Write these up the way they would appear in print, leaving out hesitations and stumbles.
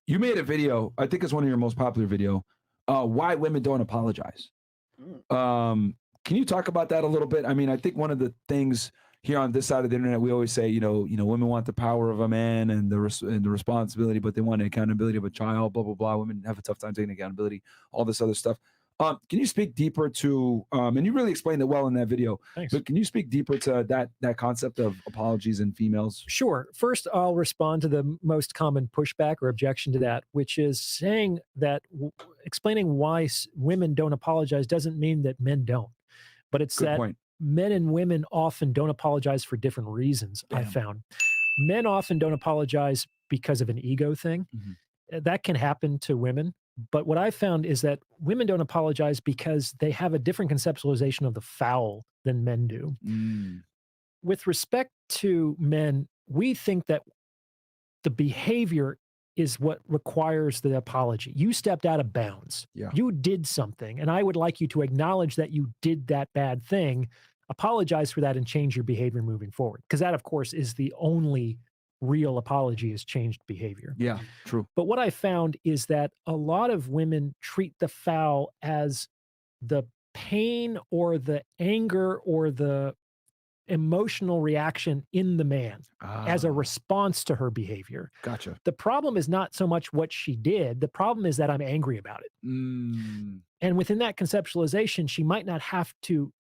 You made a video, I think it's one of your most popular video, why women don't apologize. Can you talk about that a little bit? I mean, I think one of the things here on this side of the internet, we always say, women want the power of a man and the responsibility, but they want the accountability of a child, blah, blah, blah. Women have a tough time taking accountability, all this other stuff. Can you speak deeper to, and you really explained it well in that video, Thanks. But can you speak deeper to that concept of apologies in females? Sure. First, I'll respond to the most common pushback or objection to that, which is saying that explaining why women don't apologize doesn't mean that men don't. But it's Good that point. men and women often don't apologize for different reasons, I found. Men often don't apologize because of an ego thing. That can happen to women. But what I found is that women don't apologize because they have a different conceptualization of the foul than men do. With respect to men, we think that the behavior is what requires the apology. You stepped out of bounds. Yeah. You did something, and I would like you to acknowledge that you did that bad thing, apologize for that, and change your behavior moving forward. Because that, of course, is the only real apology, is changed behavior. Yeah, true. But what I found is that a lot of women treat the foul as the pain or the anger or the emotional reaction in the man as a response to her behavior. Gotcha. The problem is not so much what she did. The problem is that I'm angry about it. And within that conceptualization, she might not have to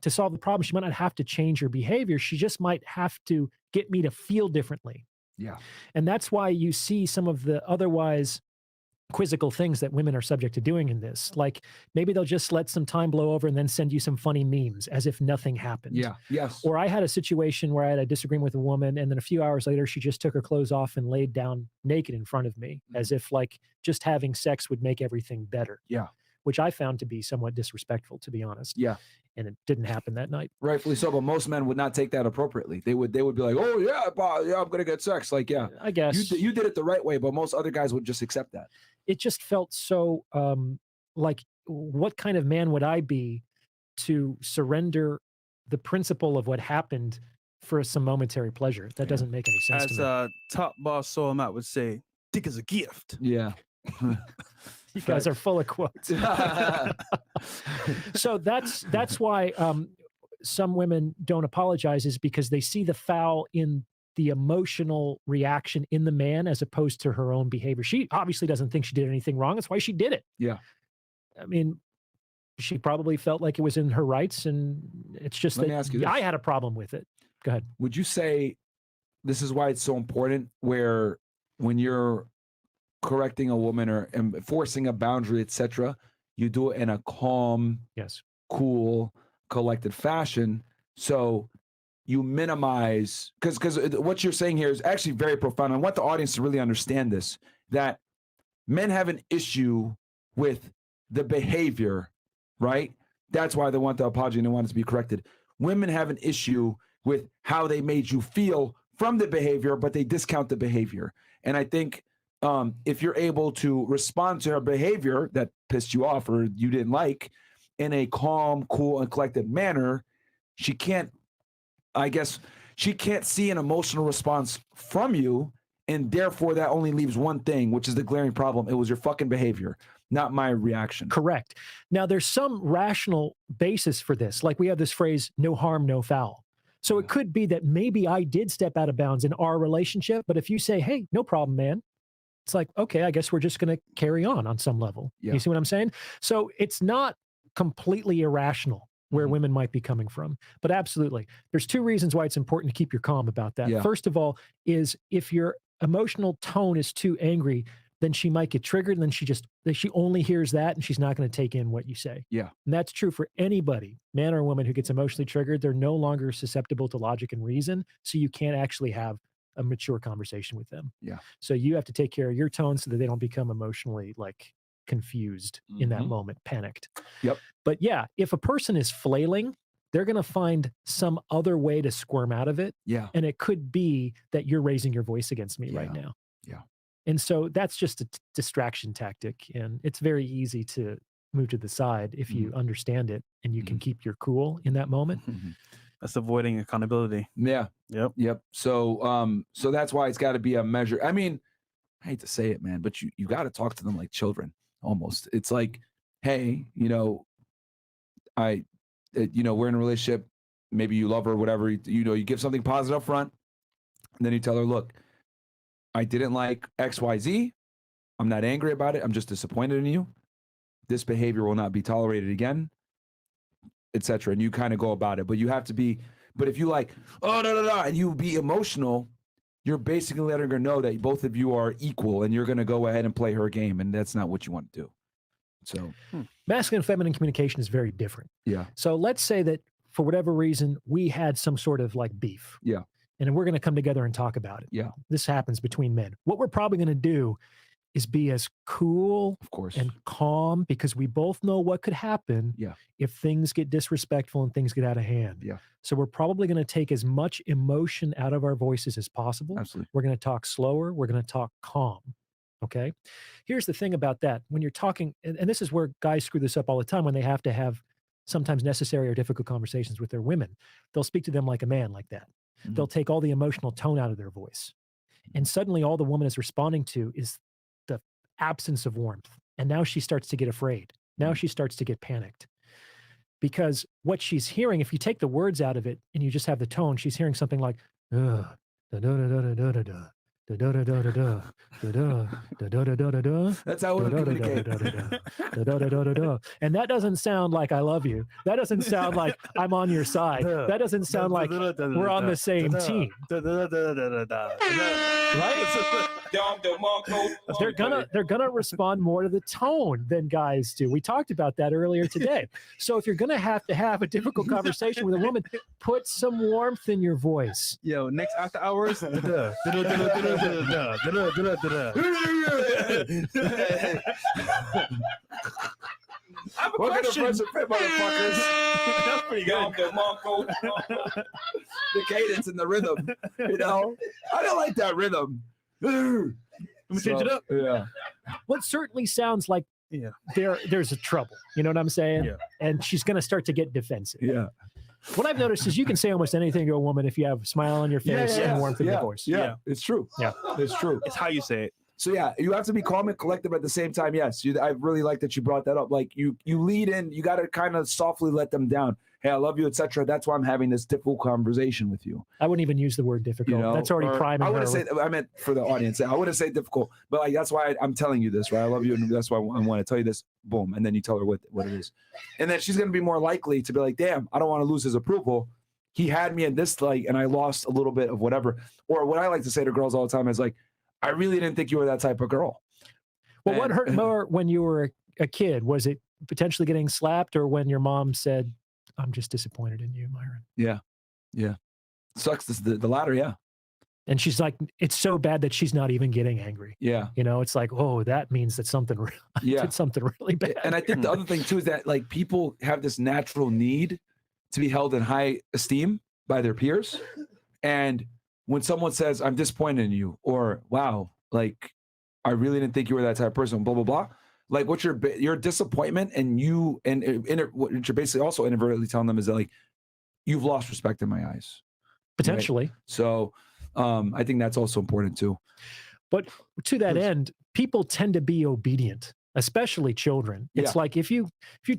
solve the problem, she might not have to change her behavior. She just might have to get me to feel differently. Yeah. And that's why you see some of the otherwise quizzical things that women are subject to doing in this. Like maybe they'll just let some time blow over and then send you some funny memes as if nothing happened. Yeah. Yes. Or I had a situation where I had a disagreement with a woman, and then a few hours later, she just took her clothes off and laid down naked in front of me, as if like just having sex would make everything better. Yeah. Which I found to be somewhat disrespectful, to be honest. Yeah. And it didn't happen that night. Rightfully so, but most men would not take that appropriately. They would be like, "Oh yeah, I'm gonna get sex." Like, yeah, I guess you did it the right way, but most other guys would just accept that. It just felt so like, what kind of man would I be to surrender the principle of what happened for some momentary pleasure? That doesn't make any sense to me. As Top Boss Soul Matt would say, "Dick is a gift." Yeah. You guys are full of quotes. So that's why some women don't apologize, is because they see the foul in the emotional reaction in the man as opposed to her own behavior. She obviously doesn't think she did anything wrong. That's why she did it. Yeah. I mean, she probably felt like it was in her rights, and it's just Let me ask you this. I had a problem with it. Go ahead. Would you say this is why it's so important, where when you're correcting a woman or enforcing a boundary, etc., you do it in a calm, cool, collected fashion, so you minimize, because what you're saying here is actually very profound. I want the audience to really understand this, that men have an issue with the behavior, right? That's why they want the apology and they want it to be corrected. Women have an issue with how they made you feel from the behavior, but they discount the behavior. And I think if you're able to respond to her behavior that pissed you off or you didn't like in a calm, cool, and collected manner, she can't see an emotional response from you, and therefore that only leaves one thing, which is the glaring problem. It was your fucking behavior, not my reaction. Correct. Now, there's some rational basis for this. Like we have this phrase, no harm, no foul. So it could be that maybe I did step out of bounds in our relationship, but if you say, hey, no problem, man, it's like, okay, I guess we're just going to carry on some level. Yeah. You see what I'm saying? So it's not completely irrational where women might be coming from, but absolutely. There's two reasons why it's important to keep your calm about that. Yeah. First of all is if your emotional tone is too angry, then she might get triggered, and then she only hears that, and she's not going to take in what you say. Yeah. And that's true for anybody, man or woman, who gets emotionally triggered. They're no longer susceptible to logic and reason, so you can't actually have a mature conversation with them. Yeah. So you have to take care of your tone so that they don't become emotionally like confused in that moment, panicked. Yep. But yeah, if a person is flailing, they're going to find some other way to squirm out of it. Yeah. And it could be that you're raising your voice against me right now. Yeah. And so that's just a distraction tactic. And it's very easy to move to the side if you understand it and you can keep your cool in that moment. That's avoiding accountability. Yeah. Yep. So so that's why it's got to be a measure. I mean, I hate to say it, man, but you got to talk to them like children almost. It's like, hey, you know, we're in a relationship. Maybe you love her, whatever. You give something positive up front, and then you tell her, look, I didn't like XYZ. I'm not angry about it. I'm just disappointed in you. This behavior will not be tolerated again, etc. And you kind of go about it, but you have to be. But if you like, oh no, and you be emotional, you're basically letting her know that both of you are equal, and you're going to go ahead and play her game, and that's not what you want to do. So, masculine and feminine communication is very different. Yeah. So let's say that for whatever reason we had some sort of like beef. Yeah. And we're going to come together and talk about it. Yeah. This happens between men. What we're probably going to do is be as cool, of course, and calm, because we both know what could happen if things get disrespectful and things get out of hand. Yeah. So we're probably going to take as much emotion out of our voices as possible. Absolutely. We're going to talk slower. We're going to talk calm. Okay. Here's the thing about that. When you're talking, and this is where guys screw this up all the time, when they have to have sometimes necessary or difficult conversations with their women, they'll speak to them like a man like that. Mm-hmm. They'll take all the emotional tone out of their voice. And suddenly all the woman is responding to is the absence of warmth. And now she starts to get afraid. Now she starts to get panicked. Because what she's hearing, if you take the words out of it and you just have the tone, she's hearing something like, da da da da da da da. That's how we communicate. And that doesn't sound like I love you. That doesn't sound like I'm on your side. That doesn't sound like we're on the same team. Right? They're gonna respond more to the tone than guys do. We talked about that earlier today. So if you're gonna have a difficult conversation with a woman, put some warmth in your voice. Yo, next after hours. I have a question. Fresh and Fit, motherfuckers. That's pretty good. The cadence and the rhythm, you know. I don't like that rhythm. Let me change it up. Yeah. Well, it certainly sounds like there's a trouble. You know what I'm saying? Yeah. And she's going to start to get defensive. Yeah. What I've noticed is you can say almost anything to a woman if you have a smile on your face and warmth in your voice. Yeah, it's true. Yeah, it's true. It's how you say it. So yeah, you have to be calm and collective at the same time. Yes, I really like that you brought that up. Like you lead in, you got to kind of softly let them down. Hey, I love you, etc. That's why I'm having this difficult conversation with you. I wouldn't even use the word difficult. That's already priming. I wouldn't say. I meant for the audience. I wouldn't say difficult, but like that's why I'm telling you this, right? I love you, and that's why I want to tell you this. Boom, and then you tell her what it is, and then she's gonna be more likely to be like, "Damn, I don't want to lose his approval. He had me in this light, and I lost a little bit of whatever." Or what I like to say to girls all the time is like, "I really didn't think you were that type of girl." Well, what hurt more when you were a kid? Was it potentially getting slapped, or when your mom said, "I'm just disappointed in you, Myron"? Yeah. Sucks. The latter, yeah. And she's like, it's so bad that she's not even getting angry. Yeah. You know, it's like, oh, that means that something did something really bad. And I think the other thing too is that like people have this natural need to be held in high esteem by their peers. And when someone says, "I'm disappointed in you," or "Wow, like I really didn't think you were that type of person," blah, blah, blah. Like what your disappointment and what you're basically also inadvertently telling them is that like, you've lost respect in my eyes. Potentially. Right? So I think that's also important too. But to that end, people tend to be obedient, especially children. It's like if you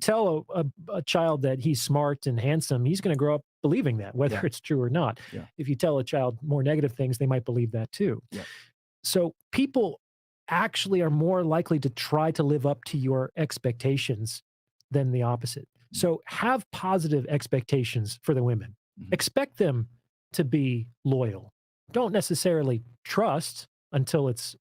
tell a child that he's smart and handsome, he's going to grow up believing that, whether it's true or not. Yeah. If you tell a child more negative things, they might believe that too. Yeah. So people actually are more likely to try to live up to your expectations than the opposite. So have positive expectations for the women. Mm-hmm. Expect them to be loyal. Don't necessarily trust until it's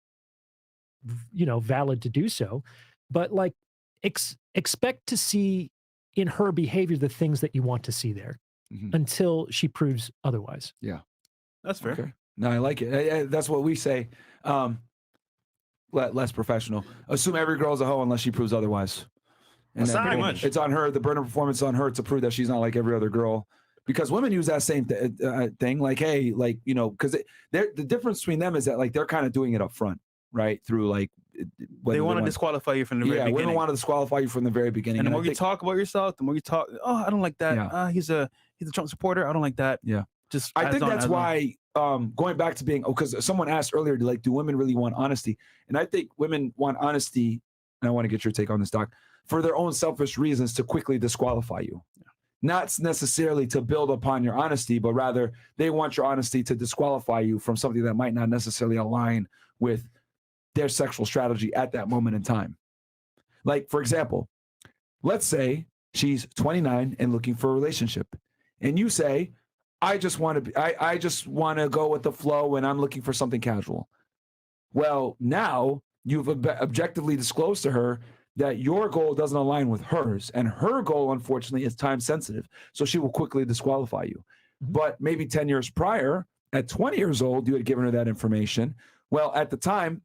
valid to do so, but like expect to see in her behavior the things that you want to see there until she proves otherwise. Yeah. That's fair. Okay. No, I like it. That's what we say. Less professional. Assume every girl's a hoe unless she proves otherwise. And that's pretty much. It's on her. The burden of performance is on her to prove that she's not like every other girl. Because women use that same thing, like, hey, like, because the difference between them is that like they're kind of doing it up front, right? Through like they want to disqualify you from the very beginning. Women want to disqualify you from the very beginning. And the more you talk about yourself, the more you talk. Oh, I don't like that. He's a Trump supporter. I don't like that. Yeah. Just I think that's why going back to being, because someone asked earlier, like, do women really want honesty? And I think women want honesty, and I want to get your take on this, Doc, for their own selfish reasons to quickly disqualify you. Not necessarily to build upon your honesty, but rather they want your honesty to disqualify you from something that might not necessarily align with their sexual strategy at that moment in time. Like, for example, let's say she's 29 and looking for a relationship, and you say, I just want to go with the flow and I'm looking for something casual. Well, now you've objectively disclosed to her that your goal doesn't align with hers, and her goal, unfortunately, is time sensitive. So she will quickly disqualify you. But maybe 10 years prior, at 20 years old, you had given her that information. Well, at the time,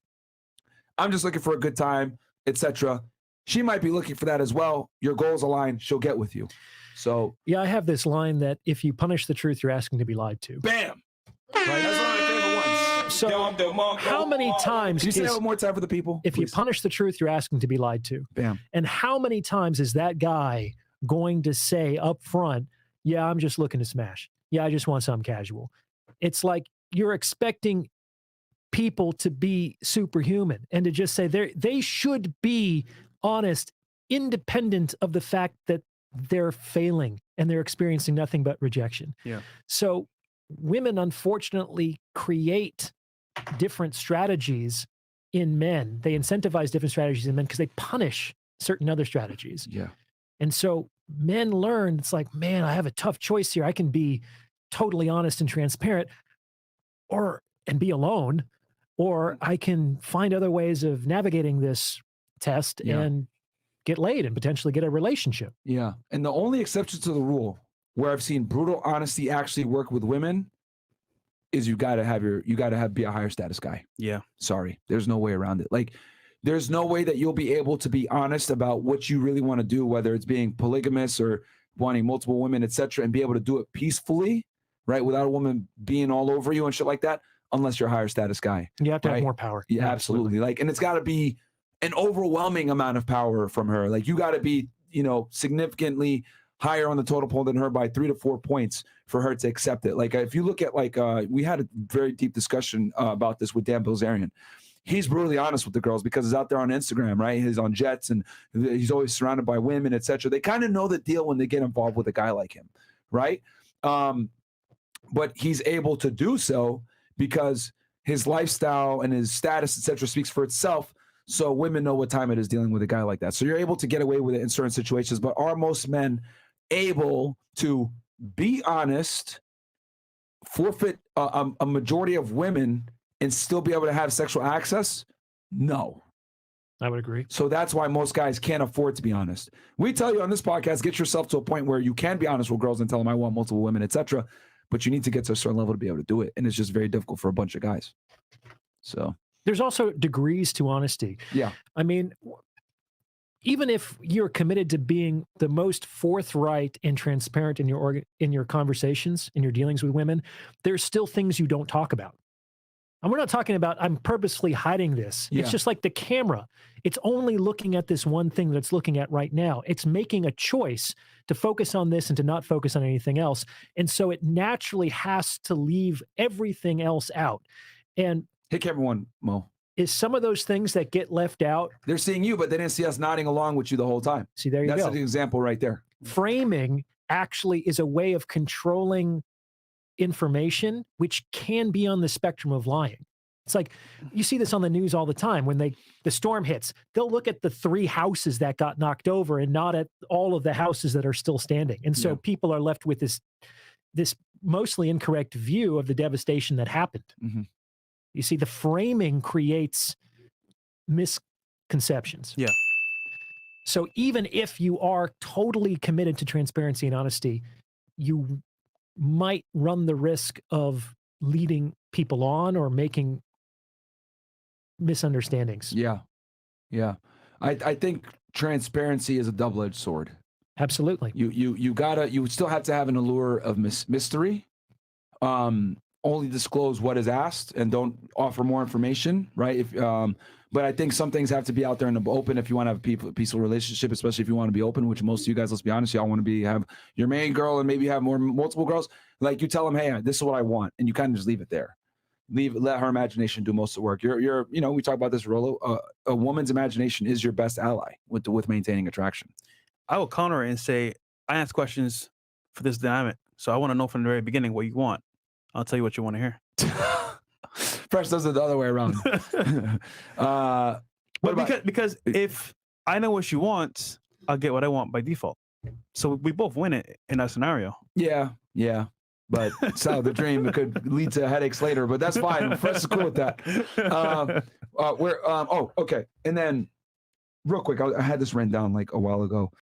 I'm just looking for a good time, etc. She might be looking for that as well. Your goals align, she'll get with you. So yeah, I have this line that if you punish the truth, you're asking to be lied to. Bam! Right? That's one of my favorite ones. So how many times Can you say that one more time for the people? If please? You punish the truth, you're asking to be lied to. Bam. And how many times is that guy going to say up front, yeah, I'm just looking to smash. Yeah, I just want something casual. It's like you're expecting people to be superhuman and to just say they should be honest, independent of the fact that they're failing and they're experiencing nothing but rejection. Yeah. So women, unfortunately, create different strategies in men. They incentivize different strategies in men because they punish certain other strategies. Yeah. And so men learn, it's like, man, I have a tough choice here. I can be totally honest and transparent and be alone, or I can find other ways of navigating this test and get laid and potentially get a relationship. Yeah. And the only exception to the rule where I've seen brutal honesty actually work with women is you got to be a higher status guy. Yeah. Sorry. There's no way around it. Like, there's no way that you'll be able to be honest about what you really want to do, whether it's being polygamous or wanting multiple women, etc., and be able to do it peacefully, right? Without a woman being all over you and shit like that, unless you're a higher status guy. You have to have more power. Yeah, absolutely. Like, and it's got to be an overwhelming amount of power from her. Like, you got to be, significantly higher on the total pole than her by 3 to 4 points for her to accept it. Like, if you look at, we had a very deep discussion about this with Dan Bilzerian. He's brutally honest with the girls because he's out there on Instagram, right? He's on jets and he's always surrounded by women, etc. They kind of know the deal when they get involved with a guy like him, right? But he's able to do so because his lifestyle and his status, etc., speaks for itself. So women know what time it is dealing with a guy like that. So you're able to get away with it in certain situations. But are most men able to be honest, forfeit a majority of women, and still be able to have sexual access? No. I would agree. So that's why most guys can't afford to be honest. We tell you on this podcast, get yourself to a point where you can be honest with girls and tell them I want multiple women, etc. But you need to get to a certain level to be able to do it. And it's just very difficult for a bunch of guys. So there's also degrees to honesty. Yeah. I mean, even if you're committed to being the most forthright and transparent in your conversations, in your dealings with women, there's still things you don't talk about. And we're not talking about I'm purposely hiding this. Yeah. It's just like the camera. It's only looking at this one thing that it's looking at right now. It's making a choice to focus on this and to not focus on anything else. And so it naturally has to leave everything else out. And hey, everyone, Mo. Is some of those things that get left out. They're seeing you, but they didn't see us nodding along with you the whole time. See, there you go. That's an example right there. Framing actually is a way of controlling information, which can be on the spectrum of lying. It's like, you see this on the news all the time. When the storm hits, they'll look at the 3 houses that got knocked over and not at all of the houses that are still standing. And so people are left with this mostly incorrect view of the devastation that happened. Mm-hmm. You see, the framing creates misconceptions. Yeah. So even if you are totally committed to transparency and honesty, you might run the risk of leading people on or making misunderstandings. Yeah. Yeah. I think transparency is a double-edged sword. Absolutely. You still have to have an allure of mystery. Only disclose what is asked and don't offer more information, right? But I think some things have to be out there in the open if you want to have a peaceful relationship, especially if you want to be open, which most of you guys, let's be honest, y'all want to have your main girl and maybe have multiple girls. Like you tell them, hey, this is what I want, and you kind of just leave it there. Let her imagination do most of the work. You're we talk about this, Rollo. A woman's imagination is your best ally with maintaining attraction. I will counter it and say, I ask questions for this dynamic, so I want to know from the very beginning what you want. I'll tell you what you want to hear. Fresh does it the other way around. Because if I know what she wants, I'll get what I want by default. So we both win it in that scenario. Yeah. But it's out of the dream. It could lead to headaches later, but that's fine. Fresh is cool with that. Okay. And then real quick, I had this written down like a while ago.